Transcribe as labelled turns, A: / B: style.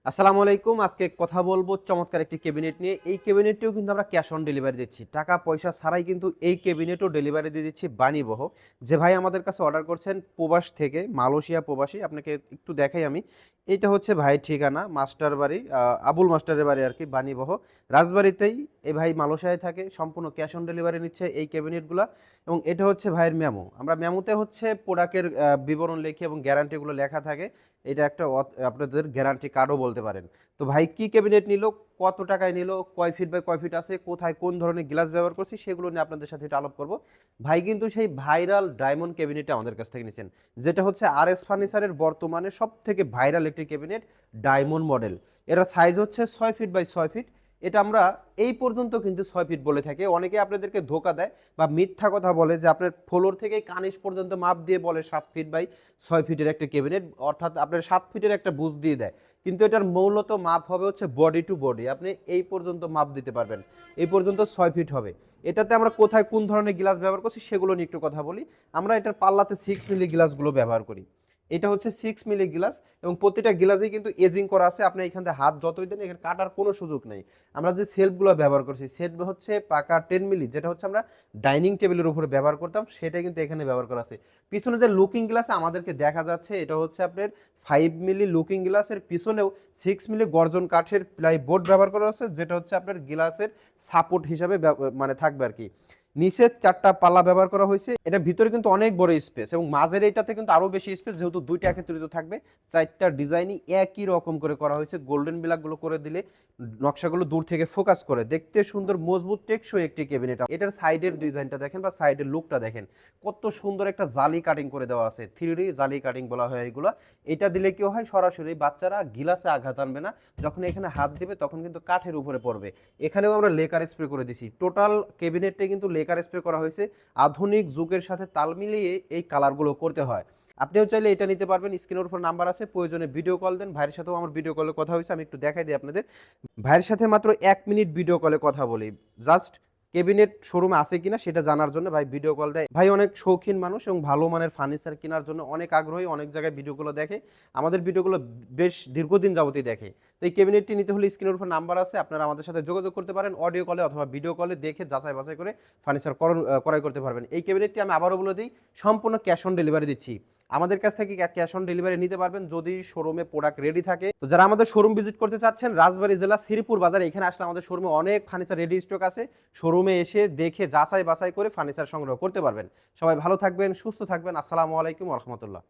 A: আসসালামু আলাইকুম। আজকে কথা বলবো চমৎকার একটি ক্যাবিনেট নিয়ে। এই ক্যাবিনেটটিও কিন্তু আমরা ক্যাশ অন ডেলিভারি দিচ্ছি। টাকা পয়সা ছাড়াই কিন্তু এই ক্যাবিনেটও ডেলিভারি দিয়ে দিচ্ছি বাণীবহ। যে ভাই আমাদের কাছে অর্ডার করছেন প্রবাস থেকে, মালয়েশিয়া প্রবাসী। আপনাকে একটু দেখাই আমি। এইটা হচ্ছে ভাইয়ের ঠিকানা, মাস্টার বাড়ি, আবুল মাস্টারের বাড়ি আরকি, বাণীবহ। রাজবাড়ীতেই এই ভাই মালয়েশিয়ায় থাকে। সম্পূর্ণ ক্যাশ অন ডেলিভারি নিচ্ছে এই ক্যাবিনেটগুলা। এবং এটা হচ্ছে ভাইয়ের মেমো। আমরা মেমোতে হচ্ছে প্রোডাক্টের বিবরণ লিখি এবং গ্যারান্টিগুলো লেখা থাকে। এটা একটা আপনাদের গ্যারান্টি কার্ডও বলতে পারেন। তো ভাই কি ক্যাবিনেট নিল, কত টাকায় নিল, কয় ফিট বাই কয় ফিট আছে, কোথায় কোন ধরনের গ্লাস ব্যবহার করছি সেগুলো নিয়ে আপনাদের সাথে একটু আলাপ করব। ভাই কিন্তু সেই ভাইরাল ডায়মন্ড ক্যাবিনেটটা আমাদের কাছ থেকে নিয়েছেন, যেটা হচ্ছে আরএস ফার্নিচারের বর্তমানে সব থেকে ভাইরাল একটি ক্যাবিনেট, ডায়মন্ড মডেল। এর সাইজ হচ্ছে 6 ফিট বাই 6 ফিট। এটা আমরা এই পর্যন্ত কিন্তু 6 ফিট বলে থাকি। অনেকে আপনাদেরকে ধোকা দেয় বা মিথ্যা কথা বলে যে আপনার ফ্লোর থেকে কানিস পর্যন্ত মাপ দিয়ে বলে 7 ফিট বাই 6 ফিটের একটা ক্যাবিনেট, অর্থাৎ আপনার 7 ফিটের একটা বুঝ দিয়ে দেয়। কিন্তু এটার মূলত মাপ হবে হচ্ছে বডি টু বডি। আপনি এই পর্যন্ত মাপ দিতে পারবেন, এই পর্যন্ত 6 ফিট হবে। এটাতে আমরা কোথায় কোন ধরনের গ্লাস ব্যবহার করছি সেগুলো নিয়ে একটু কথা বলি। আমরা এটার পাল্লাতে 6 মিলি গ্লাসগুলো ব্যবহার করি। এটা হচ্ছে 6 মিলি গ্লাস এবং প্রতিটা গ্লাসেই কিন্তু এজিং করা আছে। আপনি এখান থেকে হাত যতই দেন এখানে কাটার কোনো সুযোগ নেই। আমরা যে সেলফগুলো ব্যবহার করছি, সেট হচ্ছে পাকা 10 মিলি, যেটা হচ্ছে আমরা ডাইনিং টেবিলের উপরে ব্যবহার করতাম, সেটা কিন্তু এখানে ব্যবহার করা আছে। পিছনে যে লুকিং গ্লাস আমাদেরকে দেখা যাচ্ছে, এটা হচ্ছে আপনার 5 মিলি লুকিং গ্লাসের পিছনেও 6 মিলি গর্জন কাঠের প্লাই বোর্ড ব্যবহার করা হচ্ছে, যেটা হচ্ছে আপনার গ্লাসের সাপোর্ট হিসাবে মানে থাকবে আর কি। নিচে 4টা পাল্লা ব্যবহার করা হয়েছে। এটা ভিতরে কিন্তু অনেক বড় স্পেস এবং মাঝের এইটাতে কিন্তু আরো বেশি স্পেস, যেহেতু দুইটা একত্রিত থাকবে। 4টা ডিজাইনই একই রকম করে করা হয়েছে। গোল্ডেন ব্ল্যাকগুলো করে দিলে নকশাগুলো দূর থেকে ফোকাস করে, দেখতে সুন্দর, মজবুত, টেকসই একটি ক্যাবিনেট। এটার সাইডের ডিজাইনটা দেখেন বা সাইডের লুকটা দেখেন, কত সুন্দর একটা জালি কাটিং করে দেওয়া আছে। 3D জালি কাটিং বলা হয় এগুলো। এটা দিলে কি হয়, সরাসরি বাচ্চারা গিলাসে আঘাত আনবে না, যখন এখানে হাত দিবে তখন কিন্তু কাঠের উপরে পড়বে। এখানেও আমরা লেকার স্প্রে করে দিছি। টোটাল ক্যাবিনেটে কিন্তু লেকার স্প্রে করা হয়েছে। আধুনিক যুগের সাথে তাল মিলিয়ে এই কালারগুলো করতে হয়। আপনিও চাইলে এটা নিতে পারবেন। স্ক্রিনের উপর নাম্বার আছে, প্রয়োজনে ভিডিও কল দেন। ভাইয়ের সাথেও আমার ভিডিও কলে কথা হয়েছে, আমি একটু দেখাই দিই আপনাদের। ভাইয়ের সাথে মাত্র 1 মিনিট ভিডিও কলে কথা বলি, জাস্ট ক্যাবিনেট শোরুমে আছে কিনা সেটা জানার জন্য ভাই ভিডিও কল দেয়। ভাই অনেক শৌখিন মানুষ এবং ভালো মানের ফার্নিচার কেনার জন্য অনেক আগ্রহী, অনেক জায়গায় ভিডিওগুলো দেখে, আমাদের ভিডিওগুলো বেশ দীর্ঘদিন যাবতই দেখে। তো এই ক্যাবিনেটটি নিতে হলে স্ক্রিনের উপর নাম্বার আছে, আপনারা আমাদের সাথে যোগাযোগ করতে পারেন অডিও কলে অথবা ভিডিও কলে, দেখে যাচাই বাছাই করে ফার্নিচার ক্রয় করতে পারবেন। এই ক্যাবিনেটটি আমি আবারও বলে দিই, সম্পূর্ণ ক্যাশ অন ডেলিভারি দিচ্ছি। আমাদের কাছ থেকে ক্যাশ অন ডেলিভারি নিতে পারবেন যদি শোরুমে প্রোডাক্ট রেডি থাকে। তো যারা আমাদের শোরুম ভিজিট করতে চাচ্ছেন, রাজবাড়ী জেলা শ্রীপুর বাজার, এখানে আসলে আমাদের শোরুমে অনেক ফার্নিচার রেডি স্টক আছে। শোরুমে এসে দেখে যাচাই বাছাই করে ফার্নিচার সংগ্রহ করতে পারবেন। সবাই ভালো থাকবেন, সুস্থ থাকবেন। আসসালামু আলাইকুম ওয়া রাহমাতুল্লাহ।